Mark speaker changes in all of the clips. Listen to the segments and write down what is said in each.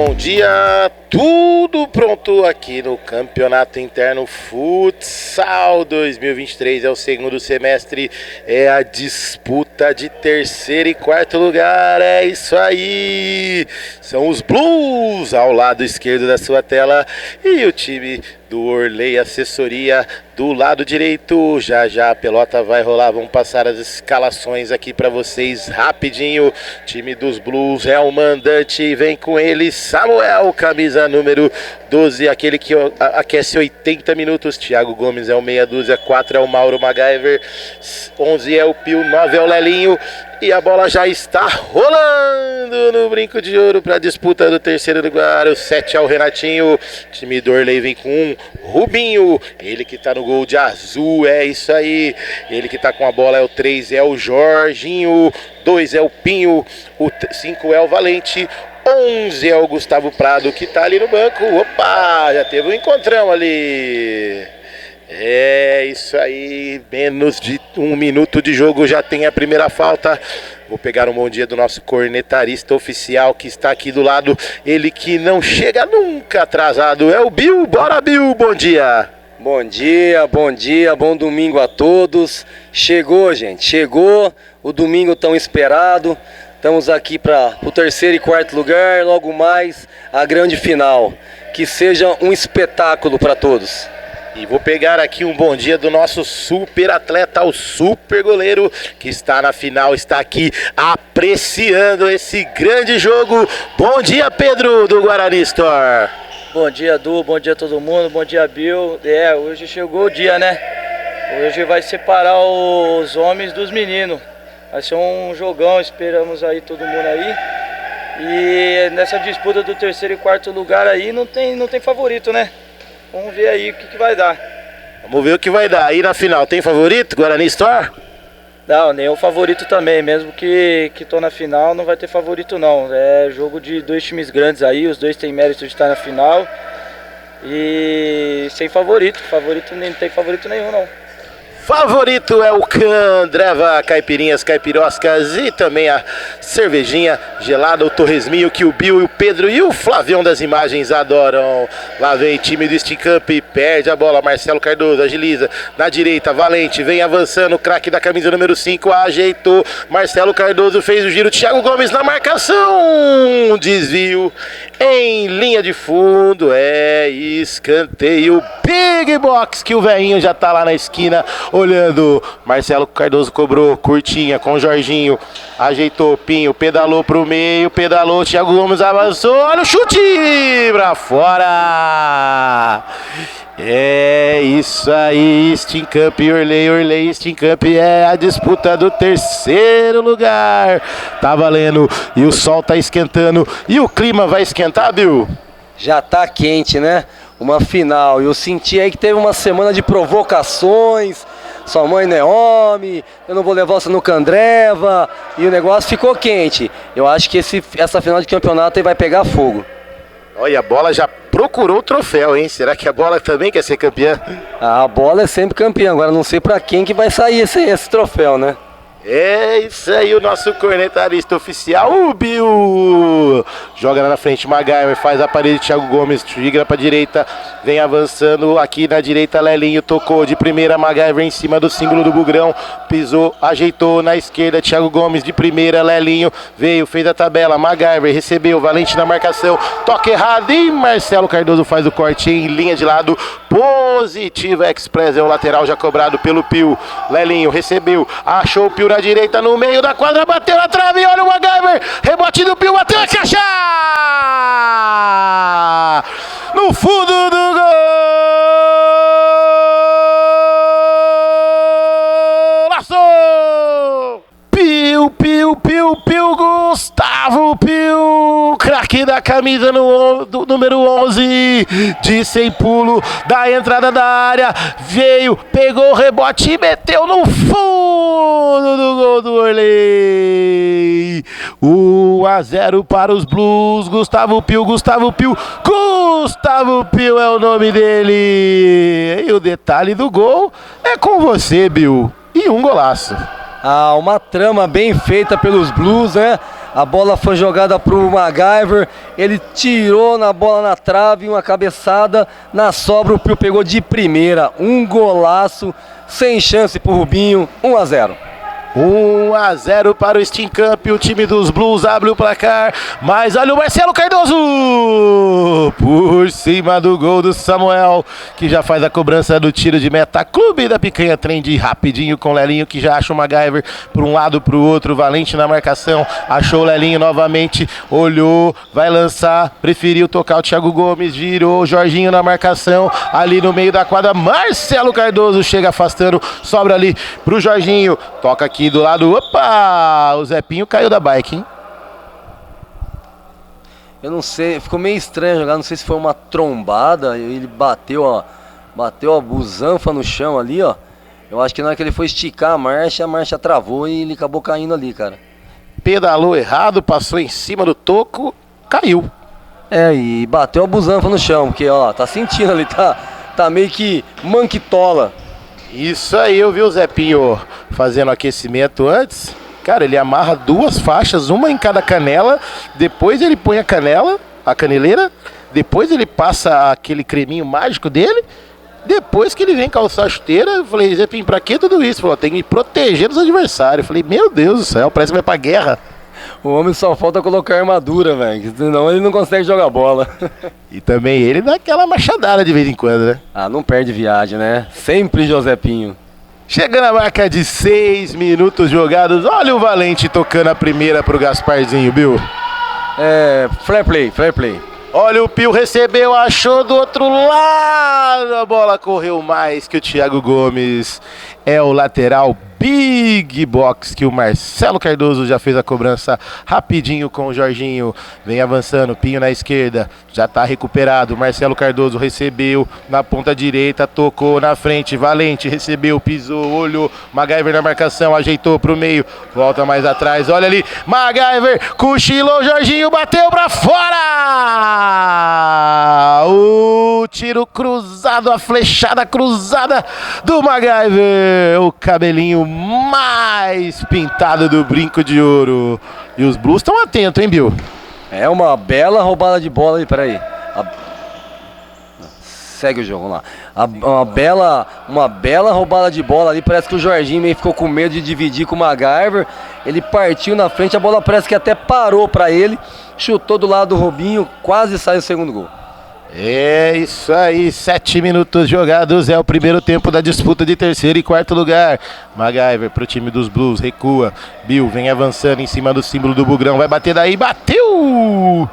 Speaker 1: bom dia, tudo pronto aqui no Campeonato Interno Futsal 2023, é o segundo semestre, é a disputa de terceiro e quarto lugar, é isso aí, são os Blues ao lado esquerdo da sua tela e o time do Orley Assessoria do lado direito. Já já a pelota vai rolar, vamos passar as escalações aqui para vocês rapidinho. Time dos Blues é o mandante, vem com ele Samuel, camisa número 12, aquele que aquece 80 minutos. Thiago Gomes é o meia dúzia, 4 é o Mauro MacGyver, 11 é o Pio, 9 é o Lelinho. E a bola já está rolando no brinco de ouro para a disputa do terceiro lugar. O 7 é o Renatinho. Time do Orley vem com 1, Rubinho. Ele que está no gol de azul, é isso aí. Ele que está com a bola é o 3, é o Jorginho. 2 é o Pinho. O 5 é o Valente. 11 é o Gustavo Prado que está ali no banco. Opa, já teve um encontrão ali. É isso aí, menos de 1 minuto de jogo, já tem a primeira falta. Vou pegar um bom dia do nosso cornetarista oficial que está aqui do lado. Ele que não chega nunca atrasado, é o Bill. Bora, Bill, bom dia.
Speaker 2: Bom dia, bom domingo a todos. Chegou, gente, chegou o domingo tão esperado. Estamos aqui para o terceiro e quarto lugar, logo mais a grande final. Que seja um espetáculo para todos.
Speaker 1: E vou pegar aqui um bom dia do nosso super atleta, o super goleiro, que está na final, está aqui apreciando esse grande jogo. Bom dia, Pedro, do Guarani Store.
Speaker 3: Bom dia, Du, bom dia a todo mundo, bom dia, Bill. Hoje chegou o dia, né? Hoje vai separar os homens dos meninos. Vai ser um jogão, esperamos aí todo mundo aí. E nessa disputa do terceiro e quarto lugar aí não tem favorito, né? Vamos ver aí o que vai dar.
Speaker 1: Vamos ver o que vai dar. Aí na final, tem favorito, Guarani Store?
Speaker 3: Não, nenhum favorito também. Mesmo que tô na final, não vai ter favorito não. É jogo de dois times grandes aí, os dois têm mérito de estar na final. E sem favorito. Não tem favorito nenhum não.
Speaker 1: Favorito é o Candreva, caipirinhas, caipiroscas e também a cervejinha gelada, o torresminho que o Bill, o Pedro e o Flavião das imagens adoram. Lá vem time do Stincamp, perde a bola, Marcelo Cardoso agiliza, na direita, Valente, vem avançando, o craque da camisa número 5, ajeitou, Marcelo Cardoso fez o giro, Thiago Gomes na marcação, desvio em linha de fundo, escanteio, big box que o velhinho já tá lá na esquina, olhando, Marcelo Cardoso cobrou, curtinha com o Jorginho, ajeitou, Pinho, pedalou pro meio, pedalou, Thiago Gomes avançou, olha o chute pra fora. É isso aí, Stincamp, Orley, Stincamp, é a disputa do terceiro lugar. Tá valendo, e o sol tá esquentando, e o clima vai esquentar, Bill?
Speaker 2: Já tá quente, né? Uma final, eu senti aí que teve uma semana de provocações, sua mãe não é homem, eu não vou levar você no Candreva, e o negócio ficou quente. Eu acho que essa final de campeonato aí vai pegar fogo.
Speaker 1: Olha, a bola já procurou o troféu, hein? Será que a bola também quer ser campeã?
Speaker 2: A bola é sempre campeã, agora não sei pra quem que vai sair esse troféu, né?
Speaker 1: É isso aí, o nosso cornetarista oficial, o Bill. Joga lá na frente, MacGyver, faz a parede, Thiago Gomes, triga pra direita, vem avançando aqui na direita, Lelinho tocou de primeira, MacGyver em cima do símbolo do Bugrão, pisou, ajeitou na esquerda, Thiago Gomes de primeira, Lelinho veio, fez a tabela, MacGyver recebeu, Valente na marcação, toque errado e Marcelo Cardoso faz o corte em linha de lado, positivo, Express é o lateral já cobrado pelo Pio, Lelinho recebeu, achou o Pio na direita, no meio da quadra, bateu na trave, olha o MacGyver, rebote do Pio, bateu a caixa! No fundo do gol! Laçou! Pio, Gustavo Pio, craque da camisa do número 11, de sem pulo, da entrada da área, veio, pegou o rebote e meteu no fundo do gol do Orley. 1-0 para os Blues, Gustavo Pio é o nome dele. E o detalhe do gol é com você, Bill, e um golaço.
Speaker 2: Uma trama bem feita pelos Blues, né? A bola foi jogada pro MacGyver, ele tirou na bola na trave, uma cabeçada, na sobra o Pio pegou de primeira, um golaço, sem chance pro Rubinho, 1-0.
Speaker 1: 1-0 para o Steam Camp, o time dos Blues abre o placar, mas olha o Marcelo Cardoso por cima do gol do Samuel, que já faz a cobrança do tiro de meta. Clube da Picanha Trend rapidinho com o Lelinho, que já acha o MacGyver por um lado para o outro, Valente na marcação, achou o Lelinho novamente, olhou, vai lançar, preferiu tocar o Thiago Gomes, virou o Jorginho na marcação, ali no meio da quadra, Marcelo Cardoso chega afastando, sobra ali pro Jorginho, toca aqui do lado, opa, o Zepinho caiu da bike, hein?
Speaker 2: Eu não sei, ficou meio estranho jogar, não sei se foi uma trombada, ele bateu a busanfa no chão ali, ó. Eu acho que na hora que ele foi esticar a marcha travou e ele acabou caindo ali, cara.
Speaker 1: Pedalou errado, passou em cima do toco, caiu.
Speaker 2: E bateu a busanfa no chão, porque ó, tá sentindo ali, tá meio que manquitola.
Speaker 1: Isso aí, eu vi o Zepinho fazendo aquecimento antes. Cara, ele amarra 2 faixas, uma em cada canela. Depois ele põe a caneleira. Depois ele passa aquele creminho mágico dele. Depois que ele vem calçar a chuteira, eu falei, Zepinho, pra que tudo isso? Ele falou, tem que me proteger dos adversários. Eu falei, meu Deus do céu, parece que vai pra guerra.
Speaker 2: O homem só falta colocar armadura, velho, senão ele não consegue jogar bola.
Speaker 1: E também ele dá aquela machadada de vez em quando, né?
Speaker 2: Não perde viagem, né? Sempre Josepinho.
Speaker 1: Chegando a marca de 6 minutos jogados, olha o Valente tocando a primeira pro Gasparzinho, Bill.
Speaker 2: Fair play.
Speaker 1: Olha o Pio recebeu, achou do outro lado, a bola correu mais que o Thiago Gomes. É o lateral Big Box que o Marcelo Cardoso já fez a cobrança rapidinho com o Jorginho. Vem avançando, Pinho na esquerda, já tá recuperado. Marcelo Cardoso recebeu na ponta direita, tocou na frente, Valente recebeu, pisou, olhou, MacGyver na marcação, ajeitou pro meio, volta mais atrás, olha ali, MacGyver, cochilou, Jorginho bateu pra fora! O tiro cruzado, a flechada cruzada do MacGyver, o cabelinho mais pintado do brinco de ouro. E os Blues estão atentos, hein, Bill?
Speaker 2: É uma bela roubada de bola aí, peraí. Segue o jogo, vamos lá. Uma bela roubada de bola ali, parece que o Jorginho meio ficou com medo de dividir com o MacGyver. Ele partiu na frente, a bola parece que até parou pra ele, chutou do lado do Rubinho, quase saiu o segundo gol.
Speaker 1: É isso aí, 7 minutos jogados, é o primeiro tempo da disputa de terceiro e quarto lugar. MacGyver pro time dos Blues, recua, Bill vem avançando em cima do símbolo do Bugrão, vai bater daí, bateu!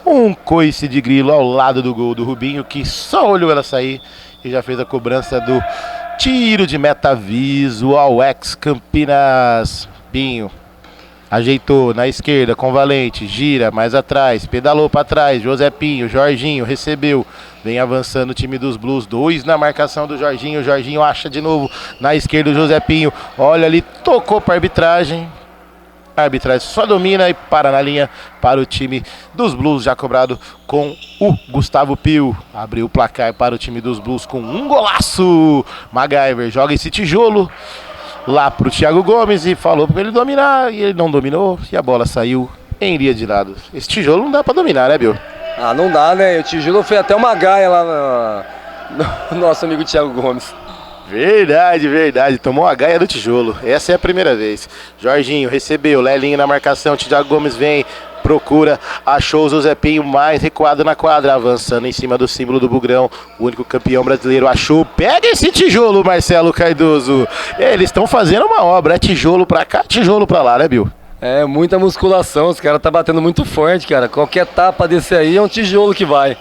Speaker 1: Um coice de grilo ao lado do gol do Rubinho, que só olhou ela sair e já fez a cobrança do tiro de meta aviso ao ex-Campinas. Pinho ajeitou na esquerda com Valente, gira mais atrás, pedalou para trás, Josepinho, Jorginho recebeu, vem avançando o time dos Blues, 2 na marcação do Jorginho, Jorginho acha de novo na esquerda o Josepinho, olha ali, tocou para arbitragem, a arbitragem só domina e para na linha para o time dos Blues, já cobrado com o Gustavo Pio, abriu o placar para o time dos Blues com um golaço, MacGyver joga esse tijolo lá pro Thiago Gomes e falou para ele dominar, e ele não dominou e a bola saiu em linha de lado. Esse tijolo não dá para dominar, né, Bill?
Speaker 2: Não dá, né? O tijolo foi até uma gaia lá no nosso amigo Thiago Gomes.
Speaker 1: Verdade, tomou a gaia do tijolo, essa é a primeira vez. Jorginho recebeu, Lelinho na marcação, Thiago Gomes vem, procura, achou o Josepinho mais recuado na quadra, avançando em cima do símbolo do Bugrão, o único campeão brasileiro, achou, pega esse tijolo, Marcelo Cardoso. Eles estão fazendo uma obra, é tijolo pra cá, tijolo pra lá, né, Bill?
Speaker 2: É, muita musculação, os caras tá batendo muito forte, cara, qualquer tapa desse aí é um tijolo que vai.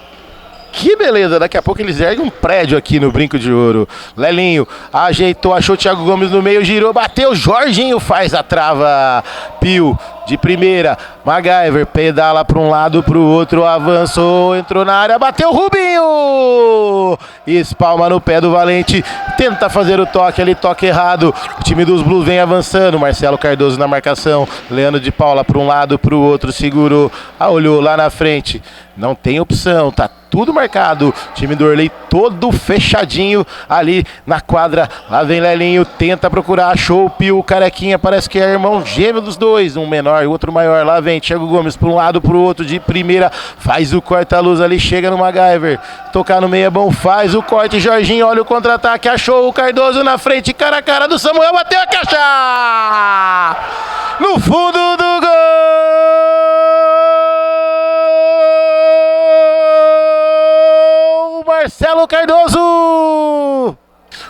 Speaker 1: Que beleza, daqui a pouco eles erguem um prédio aqui no Brinco de Ouro. Lelinho ajeitou, achou o Thiago Gomes no meio, girou, bateu, Jorginho faz a trava. Pio de primeira, MacGyver pedala para um lado, para o outro, avançou, entrou na área, bateu Rubinho! Espalma no pé do Valente, tenta fazer o toque ali, toque errado. O time dos Blues vem avançando, Marcelo Cardoso na marcação, Leandro de Paula para um lado, para o outro, segurou, olhou lá na frente, não tem opção, tá tudo marcado, time do Orley todo fechadinho ali na quadra, lá vem Lelinho, tenta procurar, achou o Pio, o Carequinha, parece que é irmão gêmeo dos dois, um menor menor, outro maior. Lá vem Thiago Gomes para um lado, para o outro, de primeira. Faz o corta-luz ali, chega no MacGyver. Tocar no meio é bom, faz o corte. Jorginho, olha o contra-ataque, achou o Cardoso na frente, cara a cara do Samuel, bateu a caixa! No fundo do gol! Marcelo Cardoso!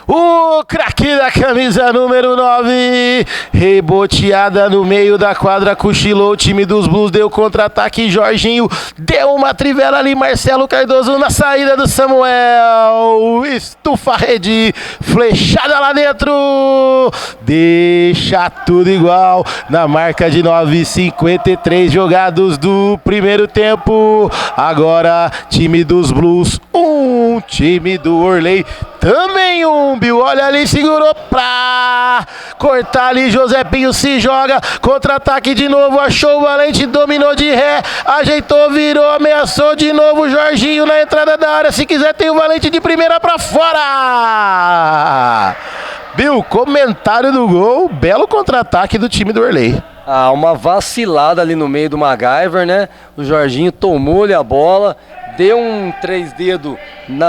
Speaker 1: O craque da camisa número 9, reboteada no meio da quadra, cochilou o time dos Blues, deu contra-ataque, Jorginho deu uma trivela ali, Marcelo Cardoso na saída do Samuel, estufa a rede, flechada lá dentro, deixa tudo igual, na marca de 9:53 jogados do primeiro tempo, agora time dos Blues, time do Orley, também Bill, olha ali, segurou pra cortar ali, Josepinho se joga, contra-ataque de novo, achou o Valente, dominou de ré, ajeitou, virou, ameaçou de novo, Jorginho na entrada da área, se quiser tem o Valente de primeira pra fora. Bill, comentário do gol, belo contra-ataque do time do Orley.
Speaker 2: Uma vacilada ali no meio do MacGyver, né? O Jorginho tomou-lhe a bola, deu um 3 dedos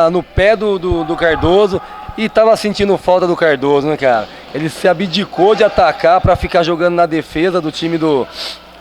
Speaker 2: no pé do Cardoso e tava sentindo falta do Cardoso, né, cara? Ele se abdicou de atacar para ficar jogando na defesa do time do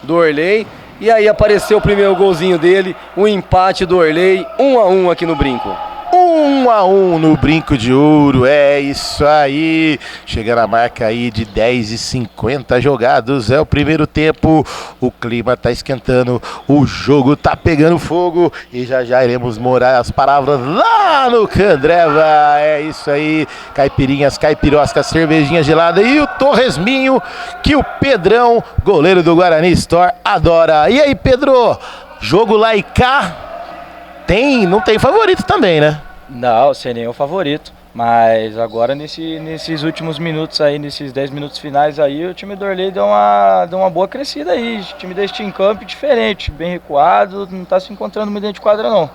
Speaker 2: Orley. E aí apareceu o primeiro golzinho dele, o empate do Orley, 1-1 aqui no Brinco.
Speaker 1: 1-1 no Brinco de Ouro, é isso aí, chega na marca aí de 10:50 jogados, é o primeiro tempo, o clima tá esquentando, o jogo tá pegando fogo e já iremos morar as palavras lá no Candreva, é isso aí, caipirinhas, caipiroscas, cervejinha gelada e o torresminho que o Pedrão, goleiro do Guarani Store, adora. E aí, Pedro, jogo lá e cá? Não tem favorito também, né?
Speaker 3: Não, sem nenhum favorito. Mas agora nesses últimos minutos aí, nesses 10 minutos finais aí, o time do Orley deu uma boa crescida aí. O time desse Team Camp diferente, bem recuado, não tá se encontrando muito dentro de quadra não.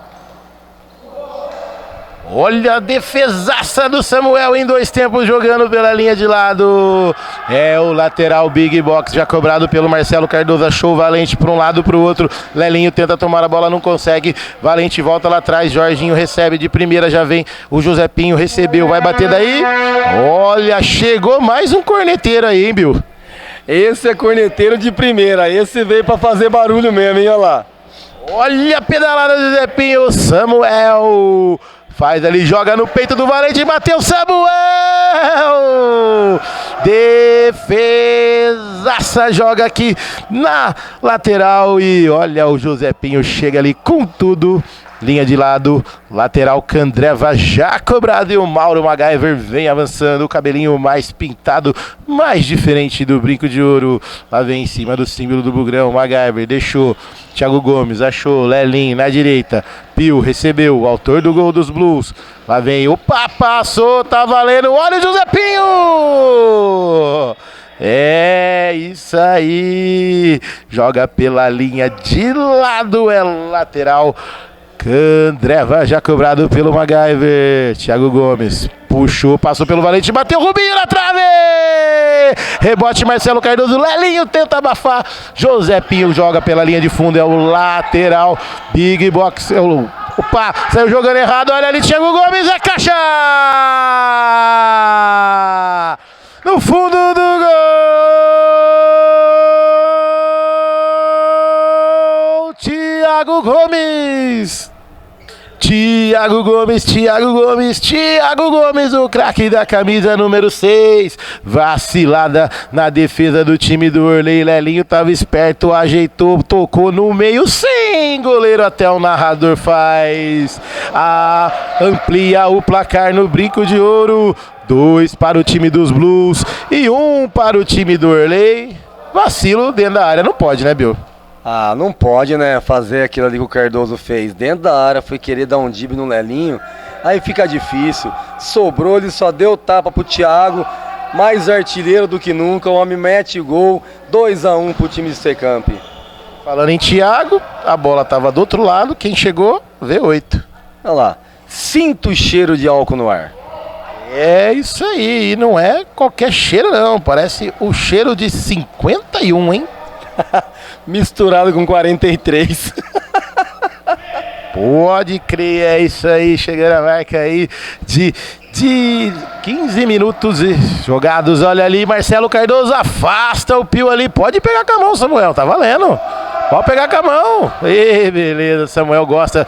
Speaker 1: Olha a defesaça do Samuel em 2 tempos jogando pela linha de lado. É o lateral Big Box já cobrado pelo Marcelo Cardoso. Achou o Valente para um lado para o outro. Lelinho tenta tomar a bola, não consegue. Valente volta lá atrás. Jorginho recebe de primeira, já vem o Josepinho, recebeu, vai bater daí. Olha, chegou mais um corneteiro aí, hein, Bill?
Speaker 2: Esse é corneteiro de primeira. Esse veio para fazer barulho mesmo, hein, olha lá.
Speaker 1: Olha a pedalada do Josepinho. Samuel faz ali, joga no peito do Valente, bateu Samuel! Defesaça, joga aqui na lateral e olha o Josepinho chega ali com tudo. Linha de lado, lateral Candreva já cobrado e o Mauro MacGyver vem avançando, o cabelinho mais pintado, mais diferente do Brinco de Ouro. Lá vem em cima do símbolo do Bugrão, MacGyver deixou, Thiago Gomes achou, Lelinho na direita, Pio recebeu, o autor do gol dos Blues. Lá vem, opa, passou, tá valendo, olha o Josepinho! É isso aí, joga pela linha de lado, é lateral. Candreva já cobrado pelo MacGyver. Thiago Gomes puxou, passou pelo Valente, bateu Rubinho na trave! Rebote Marcelo Cardoso, Lelinho tenta abafar. Josepinho joga pela linha de fundo, é o lateral. Big Box, opa, saiu jogando errado, olha ali, Thiago Gomes, é caixa! No fundo do gol! Thiago Gomes! Thiago Gomes, o craque da camisa número 6, vacilada na defesa do time do Orley, Lelinho tava esperto, ajeitou, tocou no meio, sem goleiro, até o narrador faz, amplia o placar no Brinco de Ouro, 2 para o time dos Blues e 1 para o time do Orley. Vacilo dentro da área, não pode, né, Bill?
Speaker 2: Não pode, né, fazer aquilo ali que o Cardoso fez. Dentro da área, foi querer dar um drible no Lelinho. Aí fica difícil. Sobrou, ele só deu tapa pro Thiago. Mais artilheiro do que nunca. O homem mete gol. 2-1 pro time de Secamp.
Speaker 1: Falando em Thiago, a bola tava do outro lado. Quem chegou? V8.
Speaker 2: Olha lá. Sinto o cheiro de álcool no ar.
Speaker 1: É isso aí. E não é qualquer cheiro, não. Parece o cheiro de 51, hein?
Speaker 2: Misturado com 43.
Speaker 1: Pode crer, é isso aí, chegando a marca aí de 15 minutos jogados. Olha ali, Marcelo Cardoso afasta o Pio ali. Pode pegar com a mão, Samuel, tá valendo. Pode pegar com a mão. Ê, beleza, Samuel gosta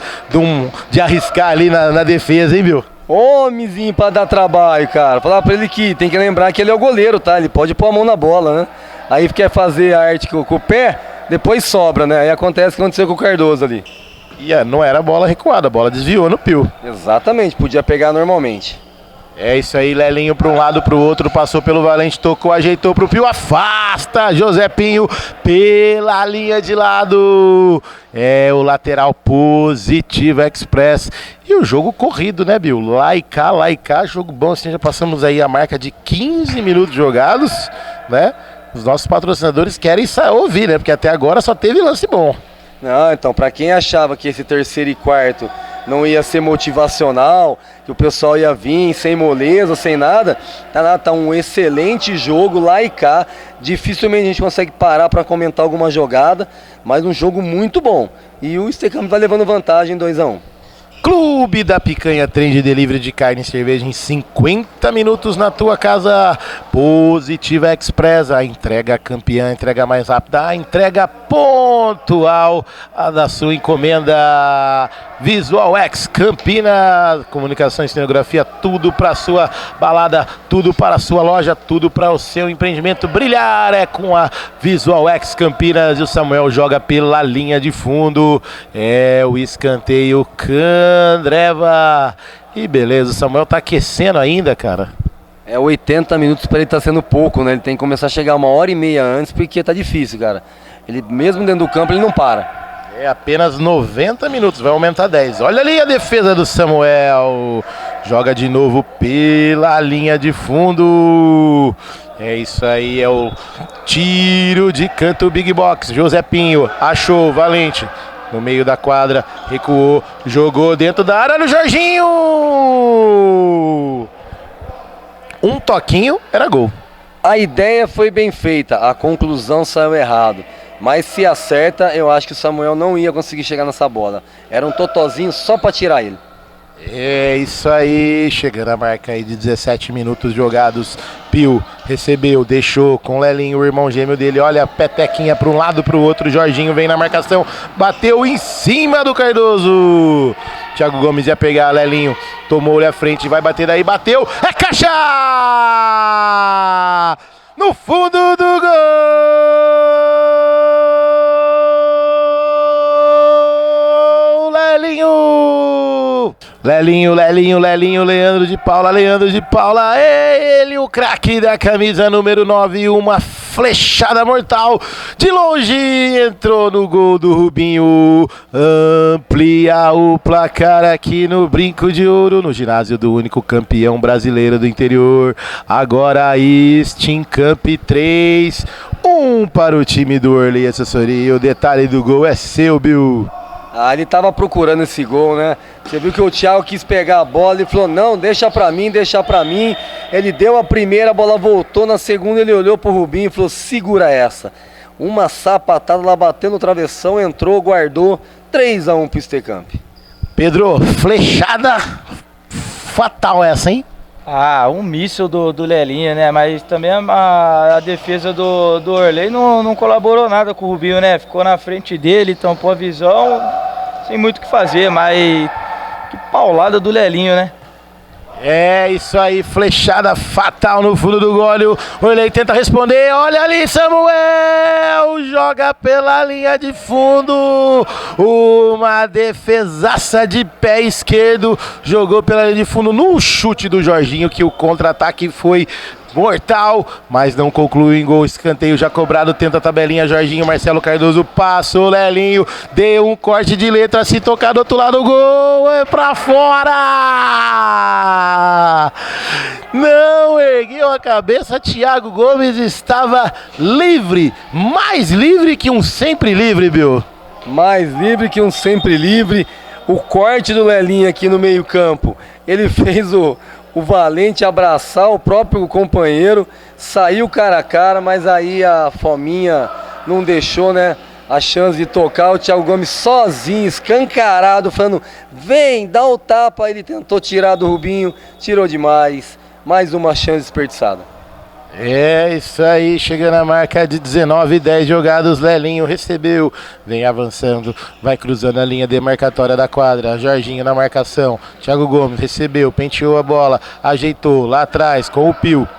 Speaker 1: de arriscar ali na defesa, hein, Bill?
Speaker 2: Homenzinho pra dar trabalho, cara. Falar pra ele que tem que lembrar que ele é o goleiro, tá? Ele pode pôr a mão na bola, né? Aí quer fazer a arte com o pé, depois sobra, né? Aí acontece o que aconteceu com o Cardoso ali.
Speaker 1: E não era bola recuada, a bola desviou no Pio.
Speaker 2: Exatamente, podia pegar normalmente.
Speaker 1: É isso aí, Lelinho para um lado, para o outro, passou pelo Valente, tocou, ajeitou para o Pio, afasta José Pinho pela linha de lado. É o lateral positivo Express. E o jogo corrido, né, Bill? Lá e cá, jogo bom, assim, já passamos aí a marca de 15 minutos jogados, né? Os nossos patrocinadores querem ouvir, né? Porque até agora só teve lance bom.
Speaker 2: Não, então, pra quem achava que esse terceiro e quarto não ia ser motivacional, que o pessoal ia vir sem moleza, sem nada, tá um excelente jogo lá e cá. Dificilmente a gente consegue parar para comentar alguma jogada, mas um jogo muito bom. E o Stecamp vai levando vantagem 2-1.
Speaker 1: Clube da Picanha, trem de delivery de carne e cerveja em 50 minutos na tua casa. Positiva Express, a entrega campeã, a entrega mais rápida, a entrega pontual, a da sua encomenda. Visual X Campinas, comunicação e cenografia, tudo para sua balada, tudo para a sua loja, tudo para o seu empreendimento brilhar. É com a Visual X Campinas. E o Samuel joga pela linha de fundo. É o escanteio Candreva. E beleza, o Samuel tá aquecendo ainda, cara.
Speaker 2: É 80 minutos para ele tá sendo pouco, né? Ele tem que começar a chegar 1h30 antes, porque tá difícil, cara. Ele mesmo dentro do campo, ele não para.
Speaker 1: É apenas 90 minutos, vai aumentar 10. Olha ali a defesa do Samuel. Joga de novo pela linha de fundo. É isso aí, é o tiro de canto Big Box. José Pinho achou, Valente. No meio da quadra, recuou, jogou dentro da área no Jorginho. Um toquinho, era gol.
Speaker 2: A ideia foi bem feita, a conclusão saiu errado. Mas se acerta, eu acho que o Samuel não ia conseguir chegar nessa bola. Era um totozinho só para tirar ele.
Speaker 1: É isso aí, chegando a marca aí de 17 minutos jogados. Pio recebeu, deixou com o Lelinho, o irmão gêmeo dele. Olha a petequinha para um lado, para o outro. Jorginho vem na marcação, bateu em cima do Cardoso. Thiago Gomes ia pegar, Lelinho tomou-lhe a frente, vai bater daí, bateu. É caixa! No fundo do gol! Lelinho, Leandro de Paula, é ele, o craque da camisa número 9, uma flechada mortal, de longe, entrou no gol do Rubinho, amplia o placar aqui no Brinco de Ouro, no ginásio do único campeão brasileiro do interior, agora Steamcamp 3, 1 para o time do Orley Assessoria, o detalhe do gol é seu, Bill.
Speaker 2: Ah, ele tava procurando esse gol, né? Você viu que o Thiago quis pegar a bola e falou, não, deixa pra mim. Ele deu a primeira, a bola voltou, na segunda ele olhou pro Rubinho e falou, segura essa. Uma sapatada, lá bateu no travessão, entrou, guardou, 3-1 pro Stecamp.
Speaker 1: Pedro, flechada fatal essa, hein?
Speaker 3: Ah, um míssil do Lelinho, né? Mas também a defesa do Orley não colaborou nada com o Rubinho, né? Ficou na frente dele, tampou a visão, sem muito o que fazer, mas que paulada do Lelinho, né?
Speaker 1: É isso aí, flechada fatal no fundo do gol. O Orley tenta responder, olha ali, Samuel joga pela linha de fundo, uma defesaça de pé esquerdo, jogou pela linha de fundo no chute do Jorginho, que o contra-ataque foi mortal, mas não concluiu em gol. Escanteio já cobrado, tenta a tabelinha, Jorginho, Marcelo Cardoso passou, Lelinho deu um corte de letra, se tocar do outro lado, gol é pra fora. Não ergueu a cabeça, Thiago Gomes estava livre, mais livre que um sempre livre, Bill.
Speaker 2: Mais livre que um sempre livre. O corte do Lelinho aqui no meio campo, ele fez o Valente abraçar o próprio companheiro, saiu cara a cara, mas aí a fominha não deixou, né, a chance de tocar. O Thiago Gomes sozinho, escancarado, falando, vem, dá o tapa. Ele tentou tirar do Rubinho, tirou demais. Mais uma chance desperdiçada.
Speaker 1: É isso aí, chegando a marca de 19-10 jogados, Lelinho recebeu, vem avançando, vai cruzando a linha demarcatória da quadra, Jorginho na marcação, Thiago Gomes recebeu, penteou a bola, ajeitou lá atrás com o Pio,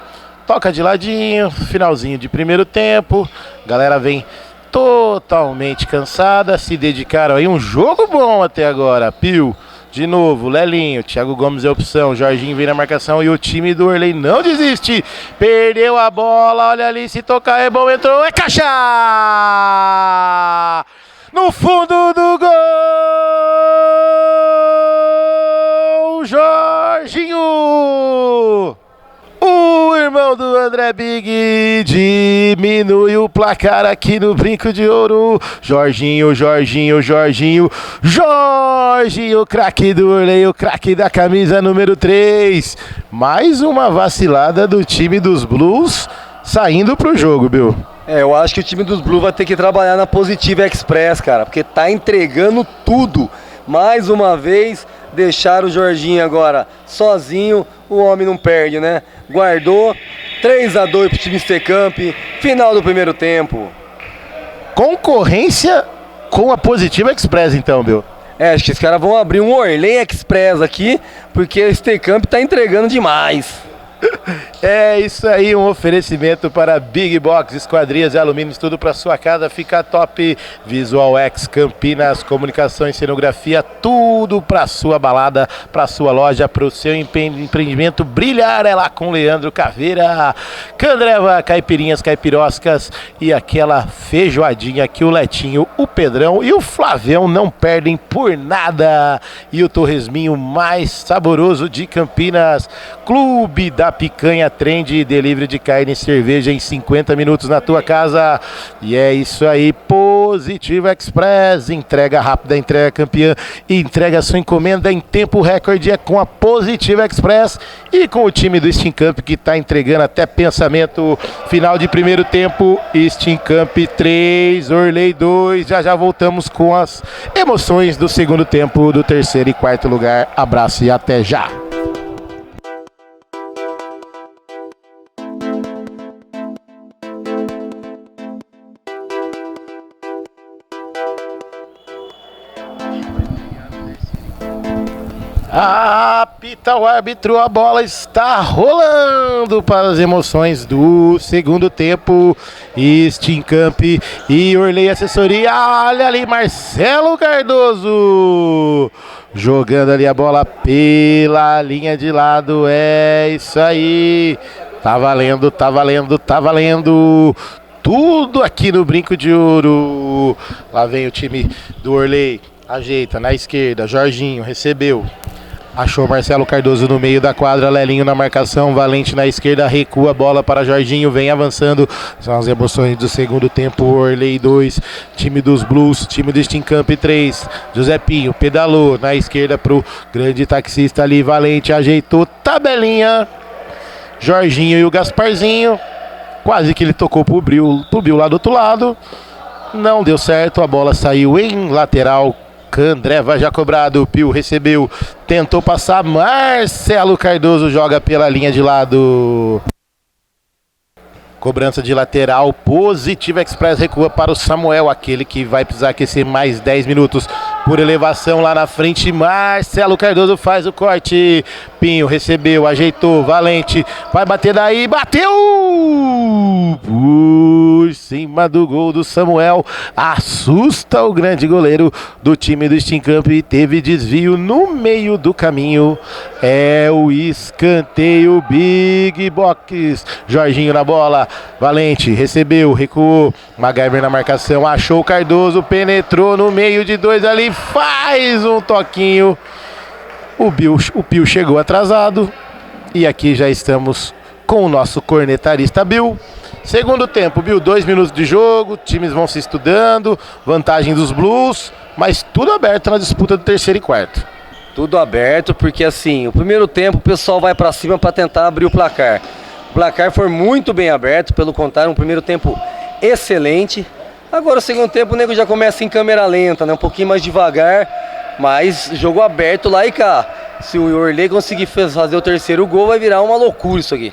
Speaker 1: toca de ladinho, finalzinho de primeiro tempo, galera vem totalmente cansada, se dedicaram aí, um jogo bom até agora, Pio. De novo, Lelinho, Thiago Gomes é opção, Jorginho vem na marcação e o time do Orley não desiste. Perdeu a bola, olha ali, se tocar é bom, entrou, é caixa! No fundo do gol, Jorginho! O irmão do André Big diminui o placar aqui no Brinco de Ouro. Jorginho, craque do Orley, o craque da camisa número 3. Mais uma vacilada do time dos Blues saindo pro jogo, Bill.
Speaker 2: Eu acho que o time dos Blues vai ter que trabalhar na Positiva Express, cara, porque tá entregando tudo. Mais uma vez, deixaram o Jorginho agora sozinho, o homem não perde, né? Guardou, 3-2 pro time Stecamp, final do primeiro tempo.
Speaker 1: Concorrência com a Positiva Express então, Bill.
Speaker 2: Acho que os caras vão abrir um Orley Express aqui, porque o Stecamp tá entregando demais.
Speaker 1: É isso aí, um oferecimento para Big Box, esquadrias e alumínios, tudo para sua casa ficar top. Visual X Campinas, comunicação e cenografia, tudo para sua balada, para sua loja, para o seu empreendimento brilhar. É lá com Leandro Caveira, Candreva, caipirinhas, caipiroscas e aquela feijoadinha que o Letinho, o Pedrão e o Flavião não perdem por nada. E o torresminho mais saboroso de Campinas, Clube da Picanha Trend, delivery de carne e cerveja em 50 minutos na tua casa. E é isso aí, Positiva Express, entrega rápida, entrega campeã, entrega sua encomenda em tempo recorde, é com a Positiva Express e com o time do Stecamp que está entregando até pensamento. Final de primeiro tempo, Stecamp 3, Orley 2, já voltamos com as emoções do segundo tempo, do terceiro e quarto lugar. Abraço e até já! Apita o árbitro, a bola está rolando para as emoções do segundo tempo. Stecamp e Orley Assessoria, olha ali Marcelo Cardoso jogando ali a bola pela linha de lado, é isso aí, tá valendo, tudo aqui no Brinco de Ouro. Lá vem o time do Orley, ajeita na esquerda, Jorginho recebeu. Achou Marcelo Cardoso no meio da quadra, Lelinho na marcação, Valente na esquerda, recua a bola para Jorginho, vem avançando. São as emoções do segundo tempo, Orley 2, time dos Blues, time do Stecamp 3. José Pinho pedalou na esquerda pro grande taxista ali, Valente ajeitou, tabelinha. Jorginho e o Gasparzinho, quase que ele tocou pro Bill lá do outro lado. Não deu certo, a bola saiu em lateral. Candreva já cobrado, Pio recebeu, tentou passar, Marcelo Cardoso joga pela linha de lado. Cobrança de lateral, Positiva Express recua para o Samuel, aquele que vai precisar aquecer mais 10 minutos por elevação lá na frente. Marcelo Cardoso faz o corte, Pinho recebeu, ajeitou, Valente vai bater daí, bateu por cima do gol do Samuel, assusta o grande goleiro do time do Stecamp e teve desvio no meio do caminho. É o escanteio, Big Box. Jorginho na bola, Valente recebeu, recuou, MacGyver na marcação, achou o Cardoso, penetrou no meio de dois ali, faz um toquinho. O Pio chegou atrasado e aqui já estamos com o nosso cornetarista Bill. Segundo tempo, Bill, 2 minutos de jogo, times vão se estudando, vantagem dos Blues, mas tudo aberto na disputa do terceiro e quarto.
Speaker 2: Tudo aberto, porque assim, o primeiro tempo o pessoal vai pra cima pra tentar abrir o placar. O placar foi muito bem aberto, pelo contrário, um primeiro tempo excelente. Agora o segundo tempo o nego já começa em câmera lenta, né? Um pouquinho mais devagar, mas jogo aberto lá e cá. Se o Orley conseguir fazer o terceiro gol, vai virar uma loucura isso aqui.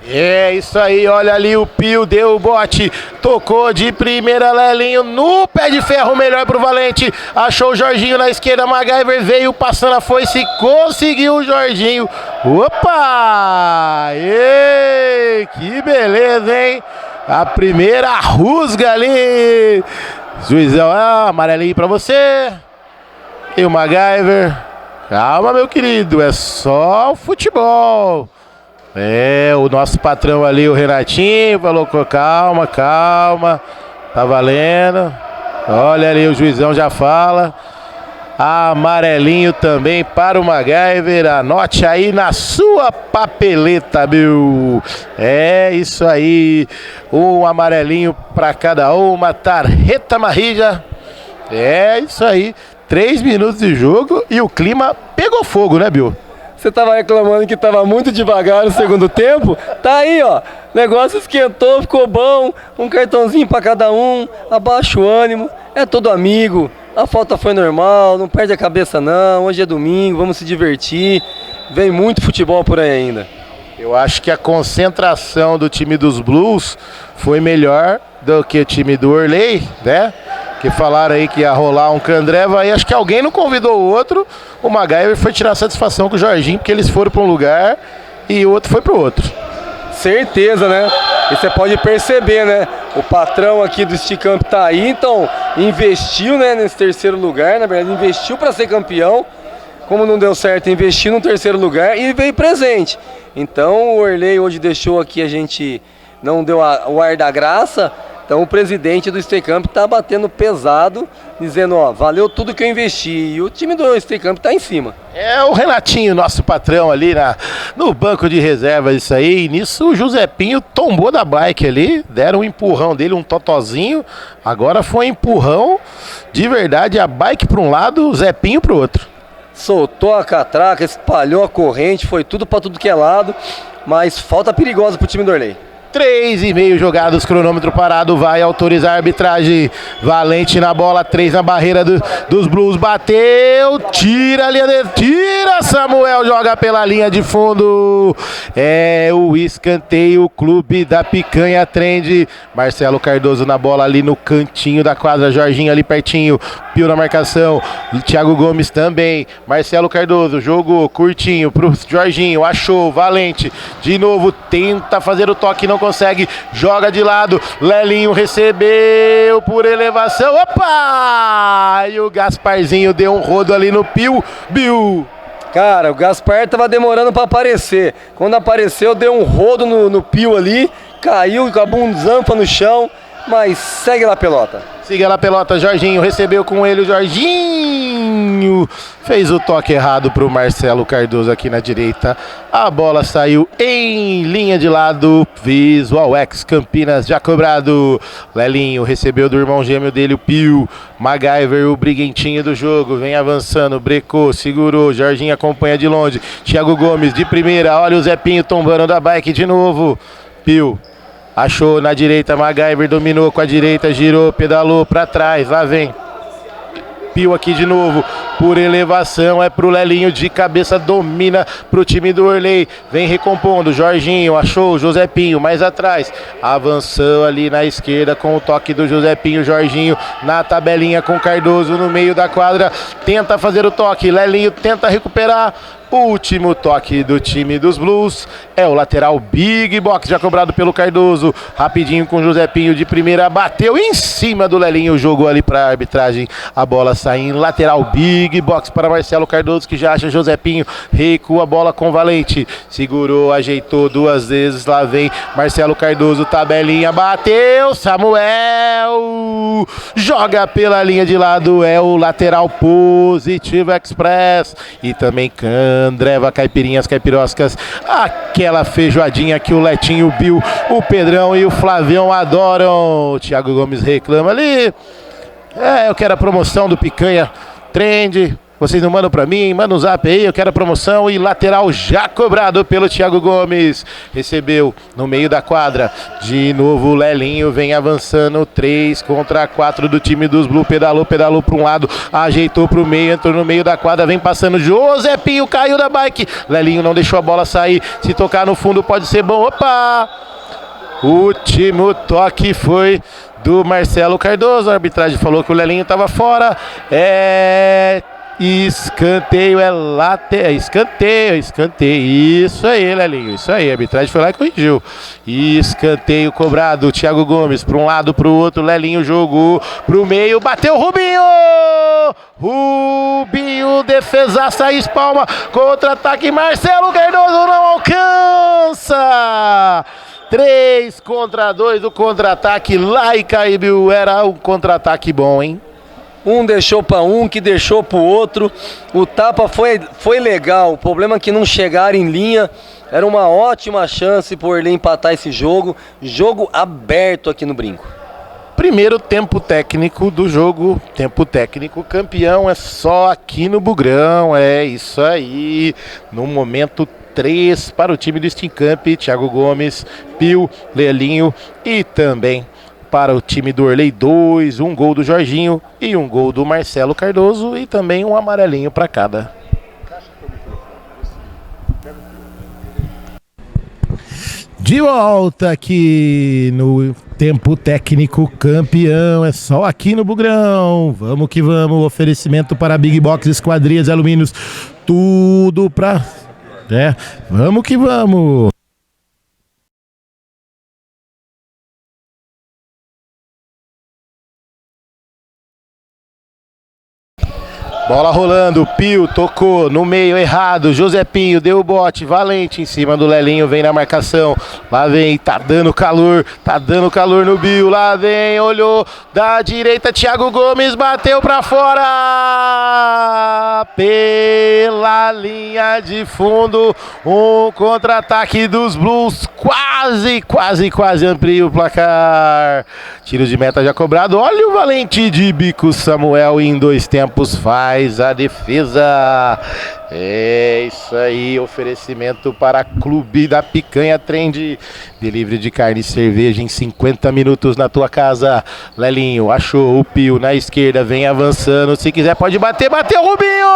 Speaker 1: É isso aí, olha ali o Pio, deu o bote, tocou de primeira, Lelinho no pé de ferro, melhor pro Valente, achou o Jorginho na esquerda, MacGyver veio passando a foice, conseguiu o Jorginho, opa, ei, que beleza, hein, a primeira rusga ali, juizão, amarelinho pra você, e o MacGyver, calma meu querido, é só o futebol. É, o nosso patrão ali, o Renatinho, falou, calma, calma, tá valendo. Olha ali, o juizão já fala. Amarelinho também para o MacGyver, anote aí na sua papeleta, meu. É isso aí, um amarelinho para cada uma, tarjeta amarilla. É isso aí, 3 minutos de jogo e o clima pegou fogo, né, Bill?
Speaker 2: Você tava reclamando que tava muito devagar no segundo tempo? Tá aí, ó. Negócio esquentou, ficou bom. Um cartãozinho pra cada um. Abaixa o ânimo. É todo amigo. A falta foi normal. Não perde a cabeça não. Hoje é domingo, vamos se divertir. Vem muito futebol por aí ainda.
Speaker 1: Eu acho que a concentração do time dos Blues foi melhor do que o time do Orley, né? Que falaram aí que ia rolar um Candreva aí, acho que alguém não convidou o outro. O MacGyver foi tirar satisfação com o Jorginho, porque eles foram para um lugar e o outro foi para o outro.
Speaker 2: Certeza, né? E você pode perceber, né? O patrão aqui do Sticamp tá aí, então investiu, né, nesse terceiro lugar, na verdade investiu para ser campeão. Como não deu certo, investiu no terceiro lugar e veio presente. Então o Orley hoje deixou aqui, a gente não deu o ar da graça. Então o presidente do Sticamp tá batendo pesado, dizendo, ó, valeu tudo que eu investi. E o time do Sticamp tá em cima.
Speaker 1: É o Renatinho, nosso patrão ali no banco de reservas, isso aí. E nisso o Josepinho tombou da bike ali, deram um empurrão dele, um totozinho. Agora foi um empurrão de verdade, a bike para um lado, o Zepinho para o outro.
Speaker 2: Soltou a catraca, espalhou a corrente, foi tudo para tudo que é lado. Mas falta perigosa pro time do Orley.
Speaker 1: 3,5 jogados, cronômetro parado, vai autorizar a arbitragem. Valente na bola, 3 na barreira dos Blues, bateu, tira a linha dele, tira, Samuel, joga pela linha de fundo. É o escanteio, Clube da Picanha Trend. Marcelo Cardoso na bola ali no cantinho da quadra, Jorginho ali pertinho, Pio na marcação, Thiago Gomes também, Marcelo Cardoso, jogou curtinho pro Jorginho, achou, Valente, de novo, tenta fazer o toque, não consegue, joga de lado, Lelinho recebeu por elevação, opa! E o Gasparzinho deu um rodo ali no Pio, Bill.
Speaker 2: Cara, o Gaspar tava demorando para aparecer. Quando apareceu, deu um rodo no Pio ali, caiu com a bunzampa no chão, mas segue lá a pelota.
Speaker 1: Siga lá a pelota, Jorginho recebeu com ele, o Jorginho fez o toque errado para o Marcelo Cardoso aqui na direita. A bola saiu em linha de lado, Visual X Campinas já cobrado. Lelinho recebeu do irmão gêmeo dele, o Pio. MacGyver, o briguentinho do jogo, vem avançando, brecou, segurou, Jorginho acompanha de longe. Thiago Gomes de primeira, olha o Zepinho tombando da bike de novo. Pio. Achou na direita, MacGyver dominou com a direita, girou, pedalou para trás, lá vem Pio aqui de novo, por elevação, é pro Lelinho de cabeça, domina pro time do Orley, vem recompondo, Jorginho, achou o Josepinho, mais atrás, avançou ali na esquerda com o toque do Josepinho, Jorginho na tabelinha com Cardoso no meio da quadra, tenta fazer o toque, Lelinho tenta recuperar, último toque do time dos Blues, é o lateral Big Box, já cobrado pelo Cardoso, rapidinho com o Josepinho de primeira, bateu em cima do Lelinho, jogou ali para a arbitragem, a bola sai em lateral Big Box para Marcelo Cardoso, que já acha Josepinho, recua a bola com Valente, segurou, ajeitou 2 vezes, lá vem Marcelo Cardoso, tabelinha, bateu, Samuel, joga pela linha de lado, é o lateral Positivo Express, e também Candreva, Caipirinhas, Caipiroscas, aquela feijoadinha que o Letinho, o Bill, o Pedrão e o Flavião adoram. O Thiago Gomes reclama ali, eu quero a promoção do Picanha Trend, Vocês não mandam pra mim? Manda um zap aí, eu quero a promoção. E lateral já cobrado pelo Thiago Gomes. Recebeu no meio da quadra. De novo o Lelinho vem avançando. 3 contra 4 do time dos Blue. Pedalou para um lado, ajeitou pro meio, entrou no meio da quadra, vem passando. Josepinho caiu da bike. Lelinho não deixou a bola sair. Se tocar no fundo pode ser bom. Opa! O último toque foi do Marcelo Cardoso. A arbitragem falou que o Lelinho estava fora. Escanteio, escanteio. Isso aí, Lelinho, isso aí. A arbitragem foi lá e corrigiu. Escanteio cobrado. Thiago Gomes para um lado, para o outro. Lelinho jogou pro meio, bateu Rubinho! Rubinho, defesaça, espalma, contra-ataque. Marcelo Cardoso não alcança! 3 contra 2 do contra-ataque lá e caiu. Era um contra-ataque bom, hein?
Speaker 2: Um deixou para um, que deixou para o outro. O tapa foi legal. O problema é que não chegaram em linha. Era uma ótima chance por ele empatar esse jogo. Jogo aberto aqui no Brinco.
Speaker 1: Primeiro tempo técnico do jogo. Tempo técnico campeão é só aqui no Bugrão. É isso aí. No momento 3 para o time do Steam Camp. Thiago Gomes, Pio, Lelinho e também para o time do Orley 2, um gol do Jorginho e um gol do Marcelo Cardoso e também um amarelinho para cada. De volta aqui no tempo técnico campeão, é só aqui no Bugrão. Vamos que vamos, oferecimento para Big Box, esquadrias, alumínios, tudo pra... vamos que vamos. Bola rolando, Pio tocou no meio errado, Josepinho deu o bote, Valente em cima do Lelinho, vem na marcação, lá vem, tá dando calor no Bio, lá vem, olhou da direita, Thiago Gomes bateu pra fora, pela linha de fundo, um contra-ataque dos Blues, quase amplia o placar, tiro de meta já cobrado, olha o Valente de bico, Samuel em 2 tempos faz a defesa. É isso aí, oferecimento para Clube da Picanha Trend, delivery de carne e cerveja em 50 minutos na tua casa. Lelinho achou o Pio na esquerda, vem avançando, se quiser pode bater, bateu Rubinho!